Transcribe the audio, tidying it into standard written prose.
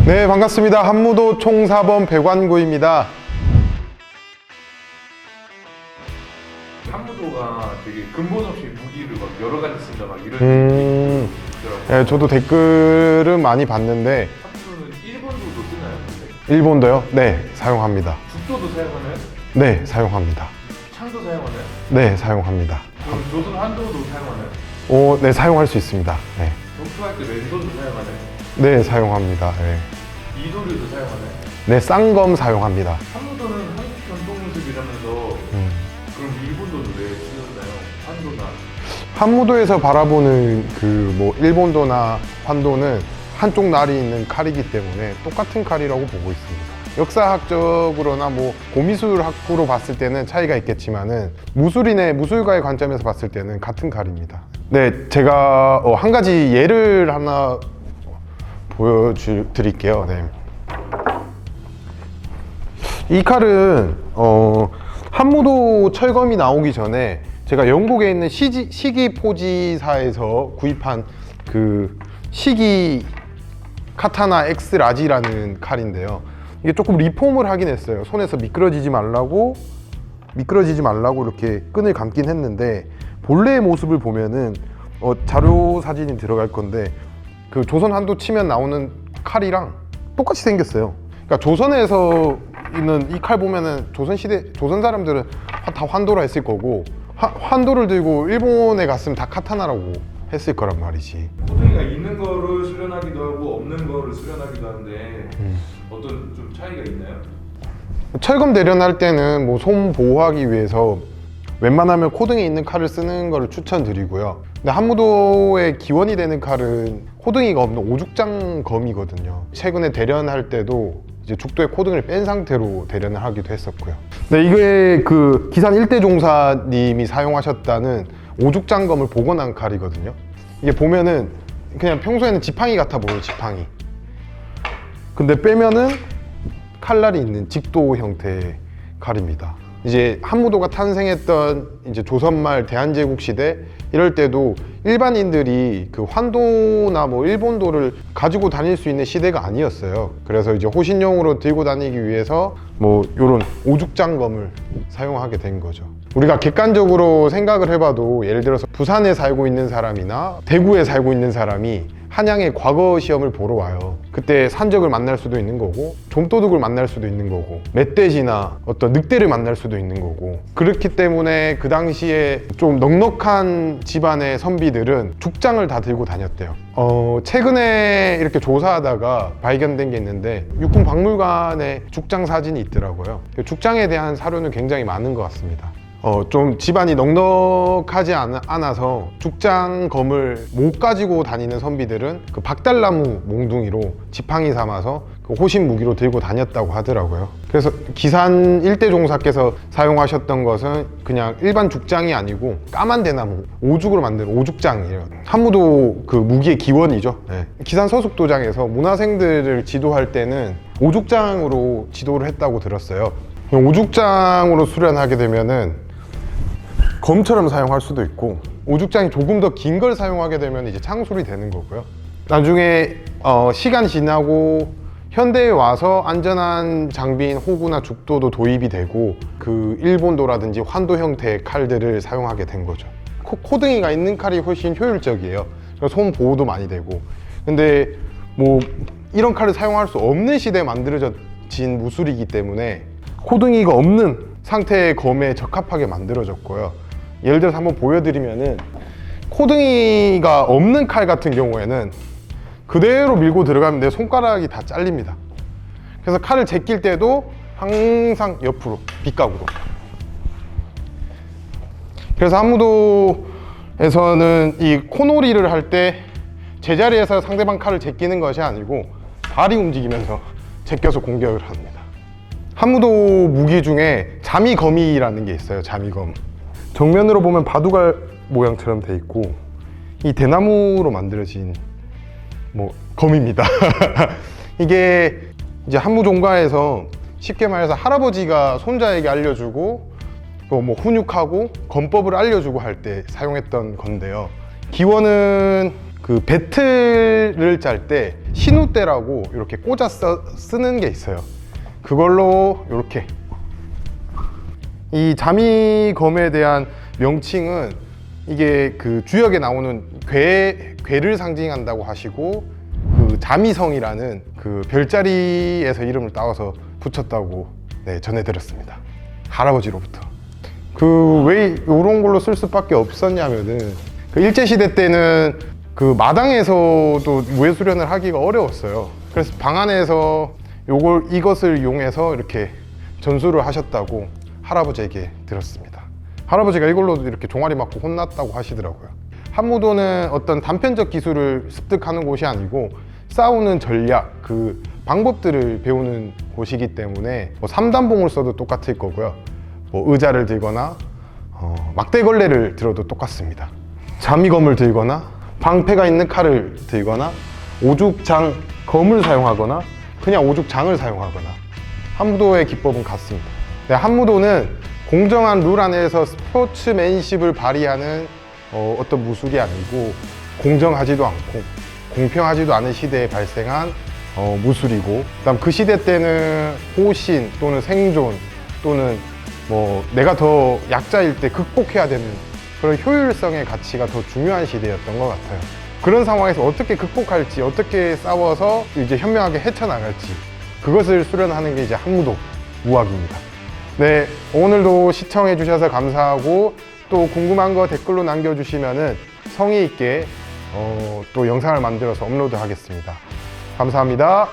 네, 반갑습니다. 한무도 총사범 배관구입니다. 한무도가 되게 근본 없이 무기를 막 여러 가지 쓴다 막 이런 느낌이 있더라고요. 네, 저도 댓글은 많이 봤는데 한무도는 일본도도 쓰나요? 근데? 일본도요? 네, 사용합니다. 죽도도 사용하나요? 네, 사용합니다. 창도 사용하나요? 네, 사용합니다. 그럼 조선 한도도 사용하나요? 오, 네, 사용할 수 있습니다. 네, 전투할 때 랜선도 사용하나요? 네, 사용합니다. 네, 이도류도 사용하나요? 네, 쌍검 사용합니다. 한무도는 한국 전통 무술이라면서 그럼 일본도는 왜 쓰나요? 한도나 한무도에서 바라보는 그 뭐 일본도나 환도는 한쪽 날이 있는 칼이기 때문에 똑같은 칼이라고 보고 있습니다. 역사학적으로나 뭐 고미술학으로 봤을 때는 차이가 있겠지만은 무술가의 관점에서 봤을 때는 같은 칼입니다. 네, 제가 한 가지 예를 하나 보여드릴게요. 네. 이 칼은 한무도 철검이 나오기 전에 제가 영국에 있는 시기포지사에서 구입한 그 시기 카타나 X 라지라는 칼인데요. 이게 조금 리폼을 하긴 했어요. 손에서 미끄러지지 말라고 이렇게 끈을 감긴 했는데 본래의 모습을 보면은 자료 사진이 들어갈 건데 그 조선 한도 치면 나오는 칼이랑 똑같이 생겼어요. 그러니까 조선에서 있는 이 칼 보면은 조선 사람들은 다 환도라 했을 거고 환도를 들고 일본에 갔으면 다 카타나라고 했을 거란 말이지. 호등이가 있는 거를 수련하기도 하고 없는 거를 수련하기도 하는데 어떤 좀 차이가 있나요? 철검 대련할 때는 뭐 손 보호하기 위해서 웬만하면 코등에 있는 칼을 쓰는 거를 추천드리고요. 근데 한무도의 기원이 되는 칼은 코등이가 없는 오죽장 검이거든요. 최근에 대련할 때도 이제 죽도에 코등을 뺀 상태로 대련을 하기도 했었고요. 네, 이게 그 기산 일대종사님이 사용하셨다는 오죽장검을 복원한 칼이거든요. 이게 보면은 그냥 평소에는 지팡이 같아 보여요, 지팡이. 근데 빼면은 칼날이 있는 직도 형태의 칼입니다. 이제 한무도가 탄생했던 이제 조선말 대한제국 시대 이럴 때도 일반인들이 그 환도나 뭐 일본도를 가지고 다닐 수 있는 시대가 아니었어요. 그래서 이제 호신용으로 들고 다니기 위해서 뭐 요런 오죽장검을 사용하게 된 거죠. 우리가 객관적으로 생각을 해봐도 예를 들어서 부산에 살고 있는 사람이나 대구에 살고 있는 사람이 한양의 과거 시험을 보러 와요. 그때 산적을 만날 수도 있는 거고 좀도둑을 만날 수도 있는 거고 멧돼지나 어떤 늑대를 만날 수도 있는 거고 그렇기 때문에 그 당시에 좀 넉넉한 집안의 선비들은 죽장을 다 들고 다녔대요. 최근에 이렇게 조사하다가 발견된 게 있는데 육군박물관에 죽장 사진이 있더라고요. 죽장에 대한 사료는 굉장히 많은 것 같습니다. 좀 집안이 넉넉하지 않아서 죽장검을 못 가지고 다니는 선비들은 그 박달나무 몽둥이로 지팡이 삼아서 그 호신 무기로 들고 다녔다고 하더라고요. 그래서 기산 일대종사께서 사용하셨던 것은 그냥 일반 죽장이 아니고 까만 대나무 오죽으로 만든 오죽장이에요. 한무도 그 무기의 기원이죠. 네. 기산 서숙도장에서 문화생들을 지도할 때는 오죽장으로 지도를 했다고 들었어요. 오죽장으로 수련하게 되면은 검처럼 사용할 수도 있고 오죽장이 조금 더 긴 걸 사용하게 되면 이제 창술이 되는 거고요. 나중에 시간 지나고 현대에 와서 안전한 장비인 호구나 죽도도 도입이 되고 그 일본도라든지 환도 형태의 칼들을 사용하게 된 거죠. 코등이가 있는 칼이 훨씬 효율적이에요. 손 보호도 많이 되고. 근데 뭐 이런 칼을 사용할 수 없는 시대에 만들어진 무술이기 때문에 코등이가 없는 상태의 검에 적합하게 만들어졌고요. 예를 들어서 한번 보여드리면은 코등이가 없는 칼 같은 경우에는 그대로 밀고 들어가면 내 손가락이 다 잘립니다. 그래서 칼을 제낄 때도 항상 옆으로 빗각으로. 그래서 한무도에서는 이 코놀이를 할 때 제자리에서 상대방 칼을 제끼는 것이 아니고 발이 움직이면서 제껴서 공격을 합니다. 한무도 무기 중에 자미검이라는 게 있어요. 자미검. 정면으로 보면 바둑알 모양처럼 돼 있고 이 대나무로 만들어진 뭐 검입니다. 이게 이제 한무종가에서 쉽게 말해서 할아버지가 손자에게 알려주고 또 뭐 훈육하고 검법을 알려주고 할 때 사용했던 건데요. 기원은 그 배틀을 짤 때 신우대라고 이렇게 꽂아 쓰는 게 있어요. 그걸로 이렇게, 이 자미검에 대한 명칭은 이게 그 주역에 나오는 괴를 상징한다고 하시고, 그 자미성이라는 그 별자리에서 이름을 따와서 붙였다고 네, 전해드렸습니다. 할아버지로부터. 그 왜 이런 걸로 쓸 수밖에 없었냐면은, 그 일제시대 때는 그 마당에서도 무예 수련을 하기가 어려웠어요. 그래서 방 안에서 이것을 이용해서 이렇게 전수를 하셨다고 할아버지에게 들었습니다. 할아버지가 이걸로도 이렇게 종아리 맞고 혼났다고 하시더라고요. 한무도는 어떤 단편적 기술을 습득하는 곳이 아니고 싸우는 전략, 그 방법들을 배우는 곳이기 때문에 뭐 삼단봉을 써도 똑같을 거고요. 뭐 의자를 들거나 막대걸레를 들어도 똑같습니다. 자미검을 들거나 방패가 있는 칼을 들거나 오죽장 검을 사용하거나 그냥 오죽장을 사용하거나 한무도의 기법은 같습니다. 네, 한무도는 공정한 룰 안에서 스포츠맨십을 발휘하는 어떤 무술이 아니고, 공정하지도 않고 공평하지도 않은 시대에 발생한 무술이고, 그다음 그 시대 때는 호신 또는 생존 또는 뭐 내가 더 약자일 때 극복해야 되는 그런 효율성의 가치가 더 중요한 시대였던 것 같아요. 그런 상황에서 어떻게 극복할지, 어떻게 싸워서 이제 현명하게 헤쳐나갈지, 그것을 수련하는 게 이제 한무도 우학입니다. 네, 오늘도 시청해 주셔서 감사하고, 또 궁금한 거 댓글로 남겨주시면은 성의 있게 또 영상을 만들어서 업로드 하겠습니다. 감사합니다.